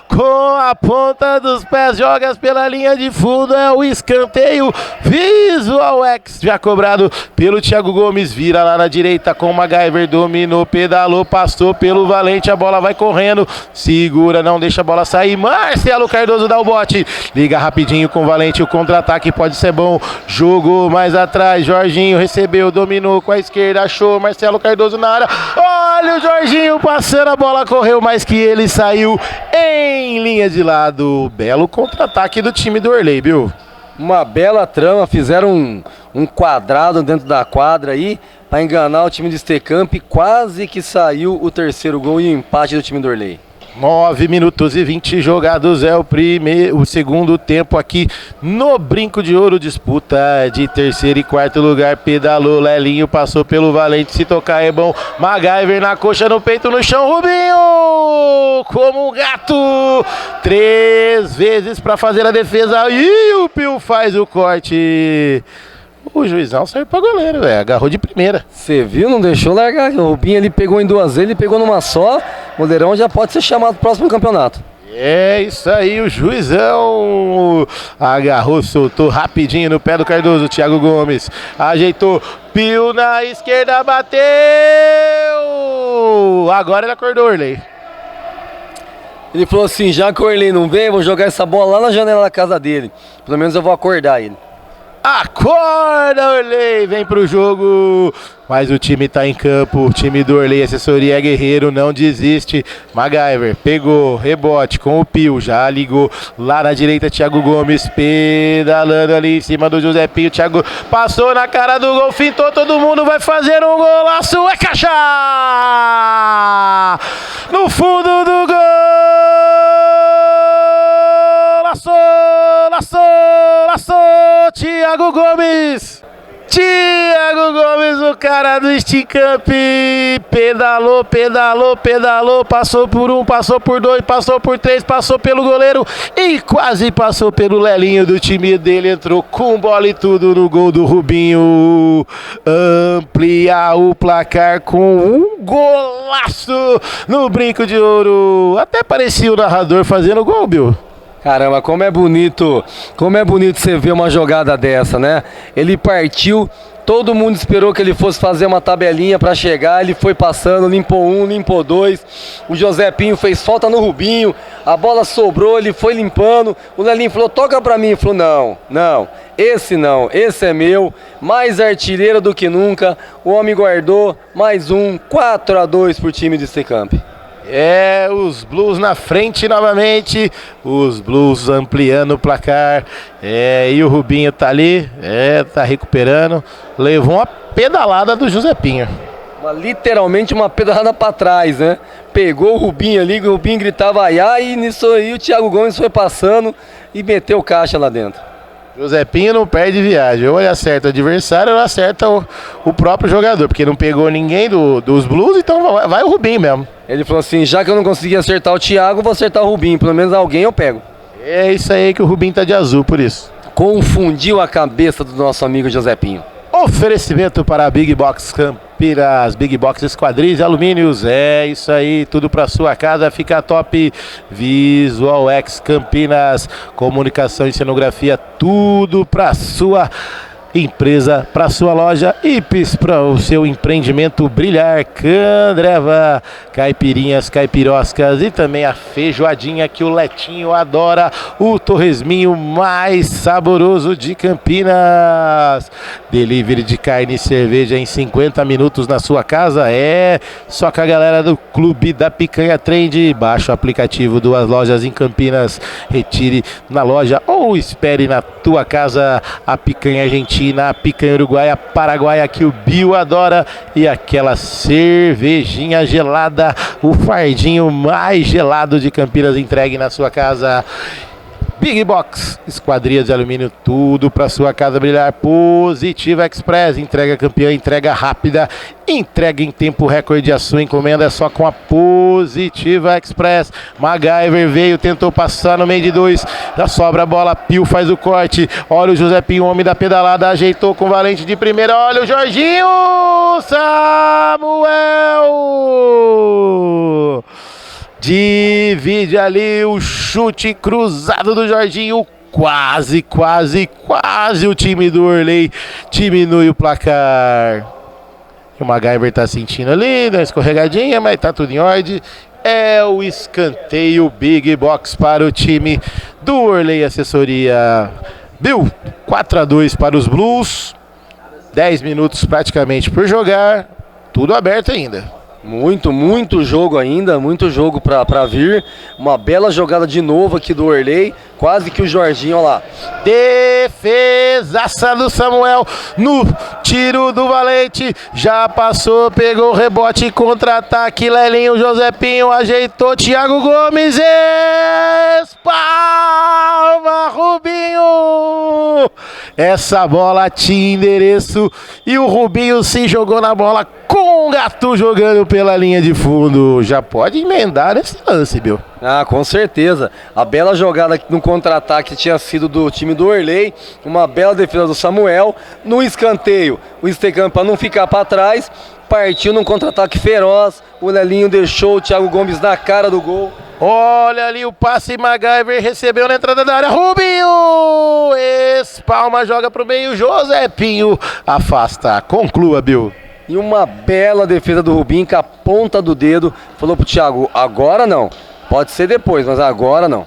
Speaker 1: Com a ponta dos pés, jogas pela linha de fundo, é o escanteio, Visual X, já cobrado pelo Thiago Gomes, vira lá na direita com o MacGyver, dominou, pedalou, passou pelo Valente, a bola vai correndo, segura, não deixa a bola sair, Marcelo Cardoso dá o bote, liga rapidinho com o Valente, o contra-ataque pode ser bom, jogou mais atrás, Jorginho recebeu, dominou com a esquerda, achou Marcelo Cardoso na área, olha o Jorginho passando, a bola correu mais que ele, saiu em linha de lado, belo contra-ataque do time do Orley, viu?
Speaker 2: Uma bela trama, fizeram um quadrado dentro da quadra aí para enganar o time de Stecamp, quase que saiu o terceiro gol e o empate do time do Orley.
Speaker 1: 9 minutos e 20 jogados, é o segundo tempo aqui no Brinco de Ouro, disputa de terceiro e quarto lugar, pedalou, Lelinho passou pelo Valente, se tocar é bom, MacGyver na coxa, no peito, no chão, Rubinho como um gato, 3 vezes para fazer a defesa e o Pio faz o corte. O juizão saiu pra goleiro, velho. Agarrou de primeira.
Speaker 2: Você viu? Não deixou largar. O Rubinho ele pegou em 2 vezes, ele pegou numa só. O goleirão já pode ser chamado pro próximo campeonato.
Speaker 1: É isso aí, o juizão agarrou, soltou rapidinho no pé do Cardoso. Thiago Gomes ajeitou, Pio na esquerda, bateu. Agora ele acordou, Orley.
Speaker 2: Ele falou assim: já que o Orley não vem, vou jogar essa bola lá na janela da casa dele. Pelo menos eu vou acordar ele.
Speaker 1: Acorda, Orley, vem pro jogo, mas o time tá em campo, o time do Orley, assessoria é guerreiro, não desiste. MacGyver pegou, rebote com o Pio, já ligou lá na direita, Thiago Gomes pedalando ali em cima do Josepinho, Thiago passou na cara do gol, fintou todo mundo, vai fazer um golaço, é caixa! No fundo do gol! Laçou, Thiago Gomes! Thiago Thiago Gomes, o cara do Sticamp, pedalou, pedalou, pedalou, passou por um, passou por dois, passou por três, passou pelo goleiro e quase passou pelo Lelinho do time dele, entrou com bola e tudo no gol do Rubinho, ampliar o placar com um golaço no brinco de ouro, até parecia o narrador fazendo gol, Bill.
Speaker 2: Caramba, como é bonito você ver uma jogada dessa, né? Ele partiu, todo mundo esperou que ele fosse fazer uma tabelinha para chegar, ele foi passando, limpou um, limpou dois, o Josepinho fez falta no Rubinho, a bola sobrou, ele foi limpando, o Lelinho falou, toca para mim, ele falou, não, esse é meu, mais artilheiro do que nunca, o homem guardou, mais um, 4-2 pro time de Sticamp.
Speaker 1: Os Blues na frente novamente, os Blues ampliando o placar, e o Rubinho tá ali, tá recuperando, levou uma pedalada do Josepinho.
Speaker 2: Literalmente uma pedalada para trás, né? Pegou o Rubinho ali, o Rubinho gritava aiá, e nisso aí o Thiago Gomes foi passando e meteu caixa lá dentro.
Speaker 1: Josepinho não perde viagem, ou ele acerta o adversário ou acerta o próprio jogador, porque não pegou ninguém dos Blues, então vai o Rubinho mesmo.
Speaker 2: Ele falou assim, já que eu não consegui acertar o Thiago, vou acertar o Rubinho, pelo menos alguém eu pego.
Speaker 1: É isso aí que o Rubinho tá de azul, por isso.
Speaker 2: Confundiu a cabeça do nosso amigo Josepinho.
Speaker 1: Oferecimento para a Big Box Campinas, Big Box Esquadrias e Alumínios, isso aí, tudo para sua casa, fica top. Visual X Campinas, comunicação e cenografia, tudo para sua empresa, para sua loja, IPs para o seu empreendimento brilhar, Candreva, caipirinhas, caipiroscas e também a feijoadinha que o Letinho adora, o torresminho mais saboroso de Campinas, delivery de carne e cerveja em 50 minutos na sua casa, só com a galera do Clube da Picanha Trend, baixa o aplicativo, 2 lojas em Campinas, retire na loja ou espere na tua casa a picanha argentina, a picanha uruguaia, paraguaia que o Bill adora e aquela cervejinha gelada, o fardinho mais gelado de Campinas entregue na sua casa. Big Box, esquadrias de alumínio, tudo para sua casa brilhar. Positiva Express, entrega campeã, entrega rápida, entrega em tempo recorde. A sua encomenda é só com a Positiva Express. MacGyver veio, tentou passar no meio de dois, já sobra a bola, Pio faz o corte, olha o Josepinho, homem da pedalada, ajeitou com o Valente de primeira, olha o Jorginho, Samuel! Divide ali o chute cruzado do Jorginho, quase o time do Orley diminui o placar. O MacGyver tá sentindo ali, dá uma escorregadinha, mas tá tudo em ordem. É o escanteio Big Box para o time do Orley Assessoria. Bill, 4-2 para os Blues, 10 minutos praticamente por jogar, tudo aberto ainda.
Speaker 2: Muito jogo ainda, muito jogo pra vir. Uma bela jogada de novo aqui do Orley. Quase que o Jorginho, olha lá.
Speaker 1: Defesaça do Samuel no tiro do Valente. Já passou, pegou o rebote, contra-ataque. Lelinho, Josepinho ajeitou. Thiago Gomes, espalma, Rubinho. Essa bola tinha endereço e o Rubinho se jogou na bola com o Gato jogando pela linha de fundo. Já pode emendar esse lance, Bill.
Speaker 2: Ah, com certeza. A bela jogada no contra-ataque tinha sido do time do Orley. Uma bela defesa do Samuel. No escanteio, o Sticamp, para não ficar para trás, partiu num contra-ataque feroz. O Lelinho deixou o Thiago Gomes na cara do gol.
Speaker 1: Olha ali o passe, MacGyver recebeu na entrada da área, Rubinho! Espalma, joga pro meio, Josepinho afasta. Conclua, Bill.
Speaker 2: E uma bela defesa do Rubinho com a ponta do dedo. Falou pro Thiago, agora não. Pode ser depois, mas agora não.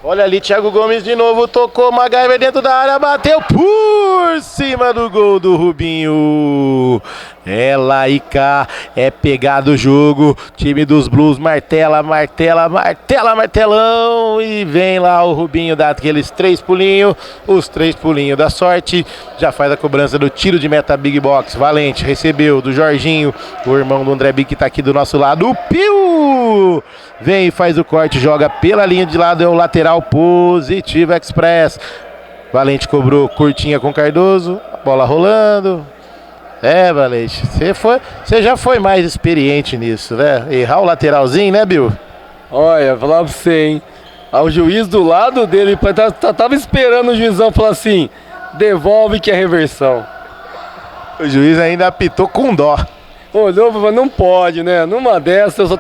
Speaker 1: Olha ali, Thiago Gomes de novo, tocou, MacGyver dentro da área, bateu por cima do gol do Rubinho. É lá e cá, é pegado o jogo, time dos Blues martela, martelão, e vem lá o Rubinho, dá aqueles 3 pulinhos, os 3 pulinhos da sorte, já faz a cobrança do tiro de meta Big Box, Valente recebeu do Jorginho, o irmão do André Bic que tá aqui do nosso lado, o Pio, vem e faz o corte, joga pela linha de lado, é o lateral, Positiva Express, Valente cobrou curtinha com Cardoso, bola rolando. Valente, você já foi mais experiente nisso, né? Errar o lateralzinho, né, Bill?
Speaker 2: Olha, falar pra você, hein? O juiz do lado dele tava esperando o juizão falar assim: devolve que é reversão.
Speaker 1: O juiz ainda apitou com dó.
Speaker 2: Olhou e falou: não pode, né? Numa dessa, eu só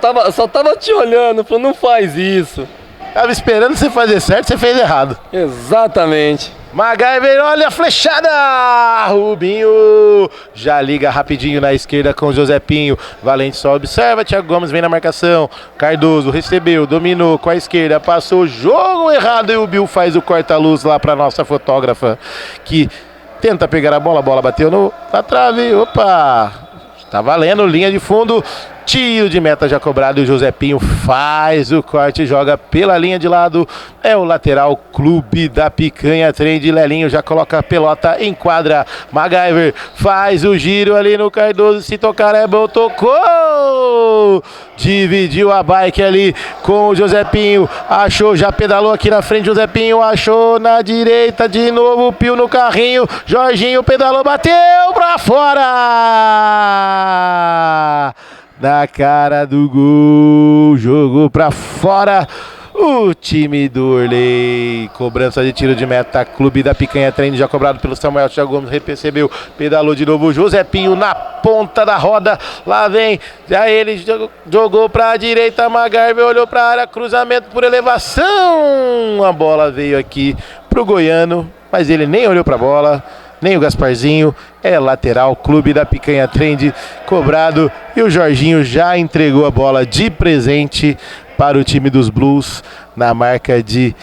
Speaker 2: tava te olhando, falou: não faz isso.
Speaker 1: Tava esperando você fazer certo, você fez errado.
Speaker 2: Exatamente.
Speaker 1: MacGyver, olha a flechada! Rubinho já liga rapidinho na esquerda com o Josepinho. Valente só observa, Thiago Gomes vem na marcação. Cardoso recebeu, dominou com a esquerda, passou o jogo errado e o Bill faz o corta-luz lá pra nossa fotógrafa, que tenta pegar a bola bateu na trave, opa! Tá valendo, linha de fundo, tiro de meta já cobrado e o Josepinho faz o corte, joga pela linha de lado, é o lateral Clube da Picanha, trem de Lelinho, já coloca a pelota em quadra, MacGyver faz o giro ali no Cardoso, se tocar é bom, tocou, dividiu a bike ali com o Josepinho, achou, já pedalou aqui na frente, Josepinho achou na direita, de novo, Pio no carrinho, Jorginho pedalou, bateu pra fora! Na cara do gol, jogou pra fora o time do Orley, cobrança de tiro de meta, Clube da Picanha, treino já cobrado pelo Samuel, Thiago Gomes recebeu, pedalou de novo o Josepinho na ponta da roda, lá vem, já ele jogou pra direita, MacGyver olhou pra área, cruzamento por elevação, a bola veio aqui pro goiano, mas ele nem olhou pra bola, nem o Gasparzinho, é lateral, Clube da Picanha, trend cobrado e o Jorginho já entregou a bola de presente para o time dos Blues na marca de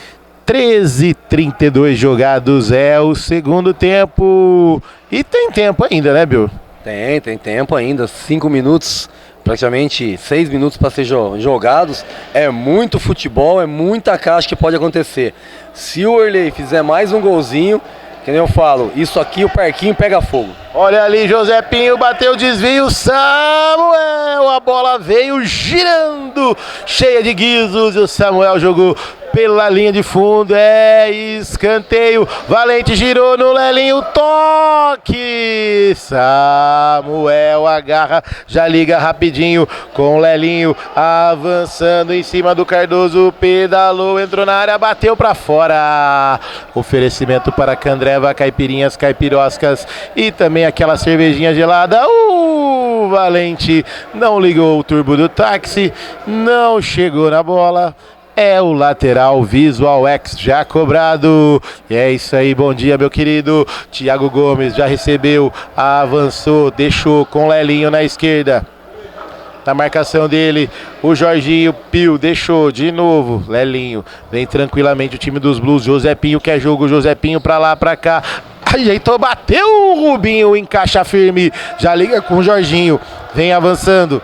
Speaker 1: 13:32 jogados, é o segundo tempo e tem tempo ainda, né, Bill?
Speaker 2: Tem tempo ainda, 5 minutos, praticamente 6 minutos para ser jogados, é muito futebol, é muita caixa que pode acontecer. Se o Orley fizer mais um golzinho, que nem eu falo, isso aqui o parquinho pega fogo.
Speaker 1: Olha ali, Josepinho bateu o desvio, Samuel, a bola veio girando, cheia de guizos, e o Samuel jogou pela linha de fundo, é escanteio, Valente girou no Lelinho, toque, Samuel agarra, já liga rapidinho com o Lelinho, avançando em cima do Cardoso, pedalou, entrou na área, bateu pra fora, oferecimento para Candreva, caipirinhas, caipiroscas e também aquela cervejinha gelada, Valente não ligou o turbo do táxi, não chegou na bola. É o lateral Visual X já cobrado. E é isso aí, bom dia, meu querido. Thiago Gomes já recebeu, avançou, deixou com o Lelinho na esquerda. Na marcação dele, o Jorginho, Pio, deixou de novo, Lelinho, vem tranquilamente o time dos Blues, Josepinho quer jogo, Josepinho pra lá, pra cá, ajeitou, bateu o Rubinho, encaixa firme, já liga com o Jorginho, vem avançando.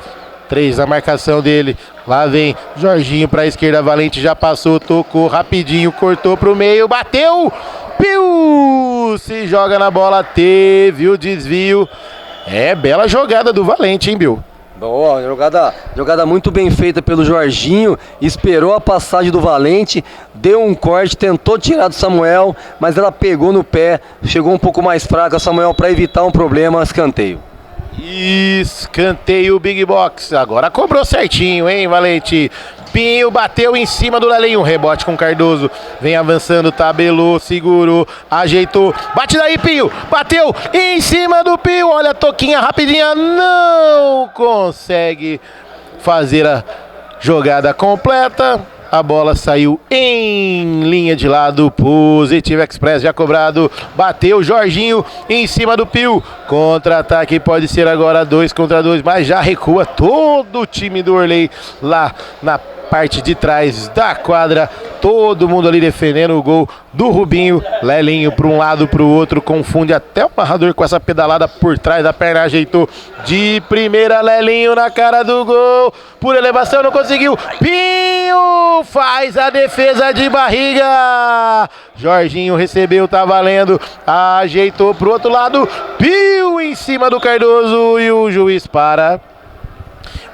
Speaker 1: 3 na marcação dele, lá vem Jorginho pra esquerda, Valente já passou, tocou rapidinho, cortou pro meio, bateu, Piu, se joga na bola, teve o desvio, é bela jogada do Valente, hein, Bill?
Speaker 2: Boa, jogada muito bem feita pelo Jorginho, esperou a passagem do Valente, deu um corte, tentou tirar do Samuel, mas ela pegou no pé, chegou um pouco mais fraca, Samuel, para evitar um problema, escanteio.
Speaker 1: Escanteio Big Box, agora cobrou certinho, hein, Valente? Pinho bateu em cima do Lelinho, rebote com Cardoso, vem avançando, tabelou, segurou, ajeitou, bate daí Pinho, bateu em cima do Pinho, olha a toquinha rapidinha, não consegue fazer a jogada completa. A bola saiu em linha de lado, Positivo Express já cobrado, bateu Jorginho em cima do Pio, contra-ataque pode ser agora 2 contra 2, mas já recua todo o time do Orley lá na parte de trás da quadra, todo mundo ali defendendo o gol do Rubinho, Lelinho para um lado, para o outro, confunde até o narrador com essa pedalada por trás da perna, ajeitou de primeira, Lelinho na cara do gol, por elevação não conseguiu, Pinho faz a defesa de barriga, Jorginho recebeu, tá valendo, ajeitou pro outro lado, Pio em cima do Cardoso e o juiz para.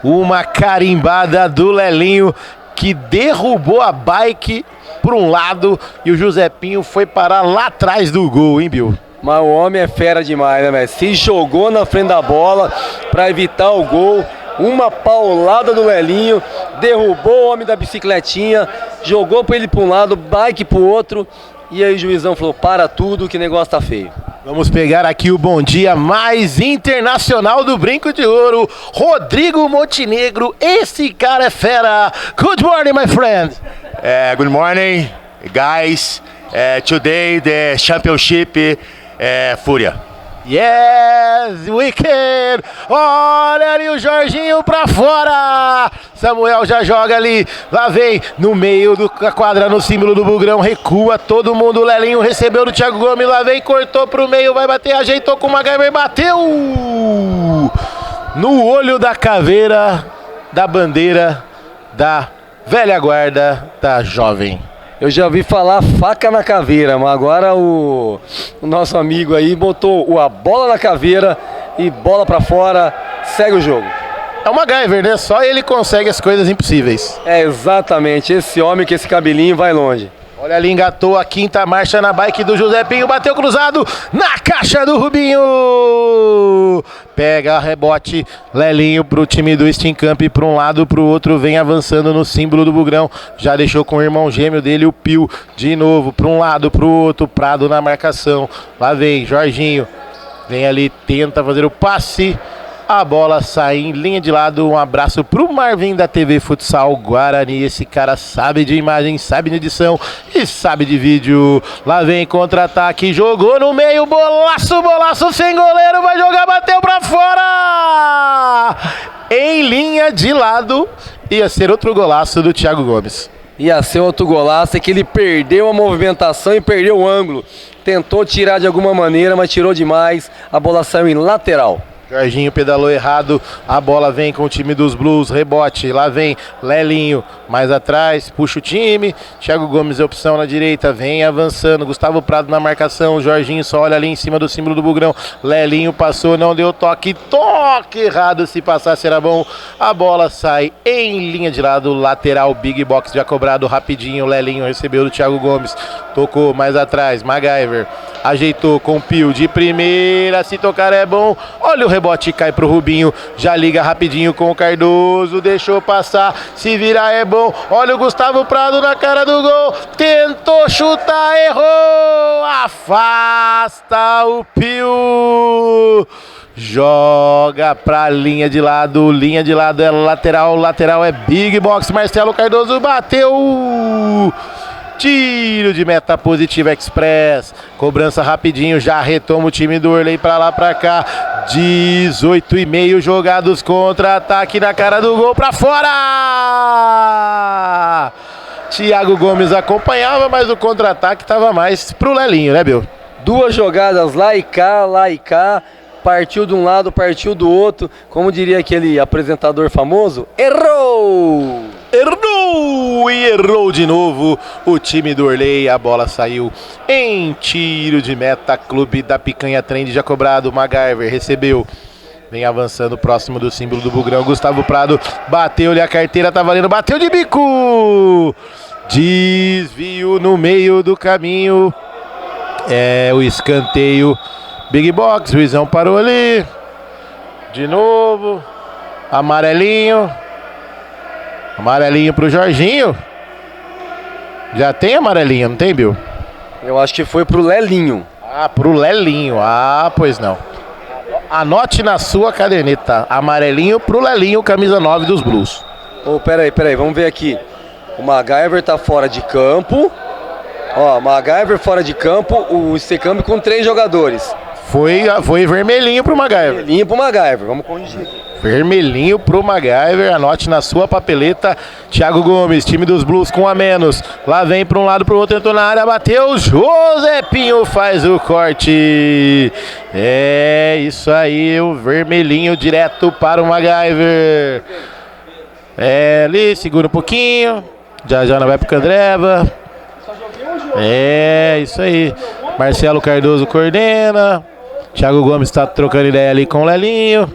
Speaker 1: Uma carimbada do Lelinho que derrubou a bike por um lado e o Josepinho foi parar lá atrás do gol, hein, Bill?
Speaker 2: Mas o homem é fera demais, né, velho? Se jogou na frente da bola para evitar o gol. Uma paulada do Lelinho, derrubou o homem da bicicletinha, jogou para ele para um lado, bike para o outro. E aí o juizão falou, para tudo que o negócio tá feio.
Speaker 1: Vamos pegar aqui o bom dia mais internacional do Brinco de Ouro, Rodrigo Montenegro. Esse cara é fera. Good morning, my friend.
Speaker 4: Good morning, guys. Today the championship Fúria.
Speaker 1: Yes, we can. Olha ali o Jorginho pra fora. Samuel já joga ali. Lá vem no meio da quadra, no símbolo do Bugrão. Recua todo mundo. O Lelinho recebeu do Thiago Gomes. Lá vem, cortou pro meio. Vai bater, ajeitou com o MacGyver. Bateu no olho da caveira da bandeira da velha guarda da jovem.
Speaker 2: Eu já ouvi falar faca na caveira, mas agora o nosso amigo aí botou a bola na caveira e bola pra fora, segue o jogo.
Speaker 1: É o MacGyver, né? Só ele consegue as coisas impossíveis.
Speaker 2: É exatamente, esse homem com esse cabelinho vai longe.
Speaker 1: Olha ali, engatou a quinta marcha na bike do José Pinho, bateu cruzado na caixa do Rubinho. Pega a rebote, Lelinho pro time do Steamcamp, para um lado, pro outro, vem avançando no símbolo do Bugrão. Já deixou com o irmão gêmeo dele, o Pio, de novo, para um lado, pro outro, Prado na marcação. Lá vem Jorginho, vem ali, tenta fazer o passe. A bola sai em linha de lado. Um abraço pro Marvin da TV Futsal Guarani. Esse cara sabe de imagem, sabe de edição e sabe de vídeo. Lá vem contra-ataque, jogou no meio, bolaço, bolaço sem goleiro, vai jogar, bateu pra fora! Em linha de lado, ia ser outro golaço do Thiago Gomes.
Speaker 2: Ia ser outro golaço, é que ele perdeu a movimentação e perdeu o ângulo. Tentou tirar de alguma maneira, mas tirou demais. A bola saiu em lateral.
Speaker 1: Jorginho pedalou errado, a bola vem com o time dos Blues, rebote, lá vem Lelinho, mais atrás, puxa o time, Thiago Gomes é opção na direita, vem avançando, Gustavo Prado na marcação, Jorginho só olha ali em cima do símbolo do Bugrão, Lelinho passou, não deu toque errado, se passasse era bom, a bola sai em linha de lado, lateral, Big Box já cobrado rapidinho, Lelinho recebeu do Thiago Gomes, tocou mais atrás, MacGyver, ajeitou com o Pio de primeira, se tocar é bom, olha o rebote, cai pro Rubinho, já liga rapidinho com o Cardoso, deixou passar, se virar é bom, olha o Gustavo Prado na cara do gol, tentou chutar, errou, afasta o Pio, joga pra linha de lado é lateral, lateral é Big Box, Marcelo Cardoso bateu! Tiro de meta positiva Express, cobrança rapidinho, já retoma o time do Orley pra lá pra cá, 18,5 jogados, contra-ataque na cara do gol pra fora! Thiago Gomes acompanhava, mas o contra-ataque tava mais pro Lelinho, né, Bill?
Speaker 2: Duas jogadas lá e cá, partiu de um lado, partiu do outro, como diria aquele apresentador famoso, errou!
Speaker 1: Errou e errou de novo o time do Orley, a bola saiu em tiro de meta, Clube da Picanha Trend já cobrado, MacGyver recebeu, vem avançando próximo do símbolo do Bugrão, Gustavo Prado, bateu-lhe a carteira, tá valendo, bateu de bico, desvio no meio do caminho, é o escanteio, Big Box, Luizão parou ali, de novo, amarelinho pro Jorginho. Já tem amarelinho, não tem, Bill?
Speaker 2: Eu acho que foi pro Lelinho.
Speaker 1: Ah, pro Lelinho. Ah, pois não. Anote na sua caderneta. Amarelinho pro Lelinho, camisa 9 dos Blues.
Speaker 2: Ô, peraí, vamos ver aqui. O MacGyver tá fora de campo. Ó, MacGyver fora de campo, o Steamcamp com 3 jogadores.
Speaker 1: Foi vermelhinho pro MacGyver.
Speaker 2: Vermelhinho pro MacGyver, vamos corrigir aqui.
Speaker 1: Vermelhinho pro MacGyver, anote na sua papeleta. Thiago Gomes, time dos Blues com a menos. Lá vem para um lado, pro outro, entrou na área, bateu. José Pinho faz o corte. É isso aí, o vermelhinho direto para o MacGyver. É ali, segura um pouquinho. Já não vai pro Candreva. É isso aí. Marcelo Cardoso coordena. Thiago Gomes está trocando ideia ali com o Lelinho.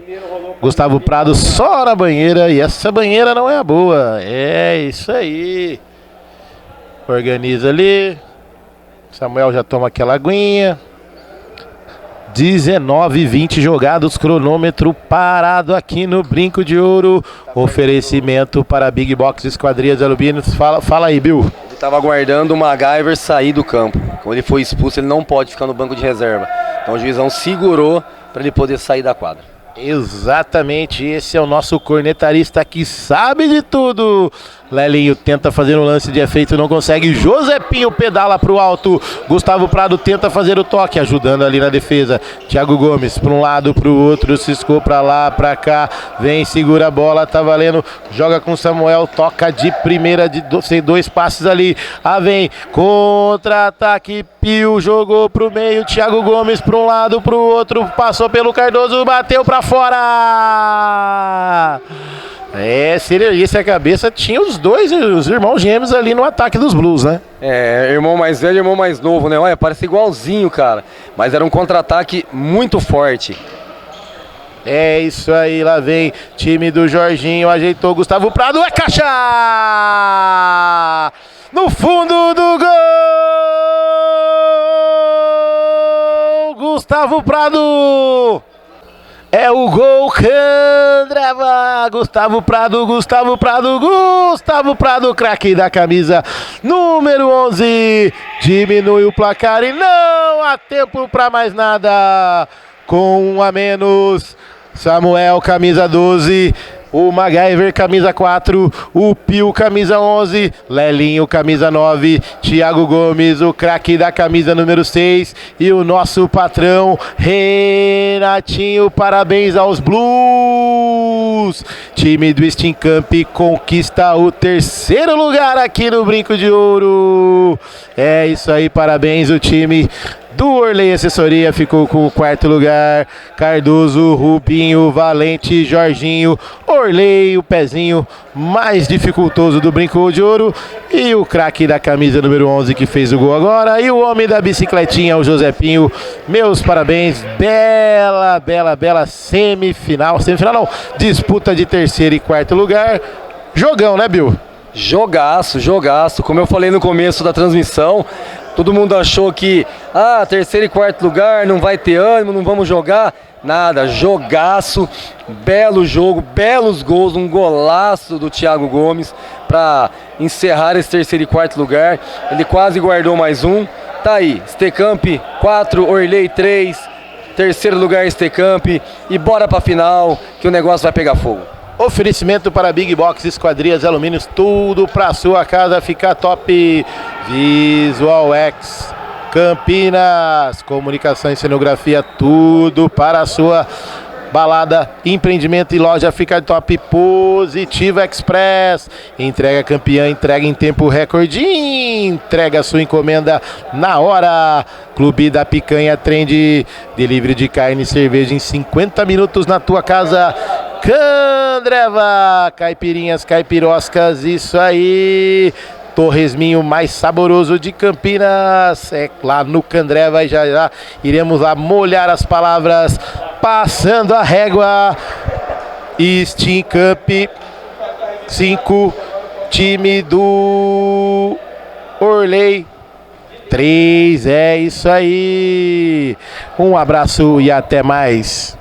Speaker 1: Gustavo Prado só na banheira. E essa banheira não é a boa. É isso aí. Organiza ali. Samuel já toma aquela aguinha. 19:20 jogados, cronômetro parado aqui no Brinco de Ouro. Oferecimento para Big Box Esquadrias Aluminos. Fala aí, Bill.
Speaker 2: Ele estava aguardando o MacGyver sair do campo. Quando ele foi expulso, ele não pode ficar no banco de reserva. Então o juizão segurou para ele poder sair da quadra.
Speaker 1: Exatamente, esse é o nosso cornetarista que sabe de tudo. Lelinho tenta fazer um lance de efeito, não consegue. Josepinho pedala pro alto. Gustavo Prado tenta fazer o toque, ajudando ali na defesa. Thiago Gomes para um lado, pro outro, ciscou pra lá, pra cá. Vem, segura a bola, tá valendo. Joga com Samuel, toca de primeira, sem dois passes ali. Vem, contra-ataque. Pio jogou pro meio. Thiago Gomes para um lado, pro outro. Passou pelo Cardoso, bateu pra fora. Se ele erguesse a cabeça, tinha os irmãos gêmeos ali no ataque dos Blues, né?
Speaker 2: Irmão mais velho e irmão mais novo, né? Olha, parece igualzinho, cara. Mas era um contra-ataque muito forte.
Speaker 1: É isso aí, lá vem time do Jorginho, ajeitou Gustavo Prado, é caixa! No fundo do gol! Gustavo Prado! É o gol, Candreva, Gustavo Prado, craque da camisa número 11, diminui o placar e não há tempo para mais nada, com um a menos, Samuel, camisa 12, o MacGyver, camisa 4, o Pio, camisa 11, Lelinho, camisa 9, Thiago Gomes, o craque da camisa número 6 e o nosso patrão, Renatinho. Parabéns aos Blues! Time do Steamcamp conquista o terceiro lugar aqui no Brinco de Ouro. É isso aí, parabéns, o time do Orley Assessoria ficou com o quarto lugar. Cardoso, Rubinho, Valente, Jorginho, Orley, o pezinho mais dificultoso do Brinco de Ouro. E o craque da camisa número 11 que fez o gol agora. E o homem da bicicletinha, o Josepinho. Meus parabéns. Bela semifinal. Semifinal não, disputa de terceiro e quarto lugar. Jogão, né, Bill?
Speaker 2: Jogaço. Como eu falei no começo da transmissão, todo mundo achou que terceiro e quarto lugar, não vai ter ânimo, não vamos jogar. Nada, jogaço, belo jogo, belos gols, um golaço do Thiago Gomes para encerrar esse terceiro e quarto lugar. Ele quase guardou mais um. Tá aí, Steamcamp 4, Orley 3, terceiro lugar Steamcamp e bora pra final que o negócio vai pegar fogo.
Speaker 1: Oferecimento para Big Box Esquadrias Alumínios, tudo para sua casa ficar top. Visual X Campinas, comunicação e cenografia, tudo para a sua balada, empreendimento e loja fica top. Positiva Express, entrega campeã, entrega em tempo recorde, entrega sua encomenda na hora. Clube da Picanha Trend, delivery de carne e cerveja em 50 minutos na tua casa. Candreva, caipirinhas, caipiroscas, isso aí. Torresminho mais saboroso de Campinas, é lá no Candreva, e já iremos lá molhar as palavras, passando a régua. Steamcamp 5, time do Orley 3, é isso aí. Um abraço e até mais.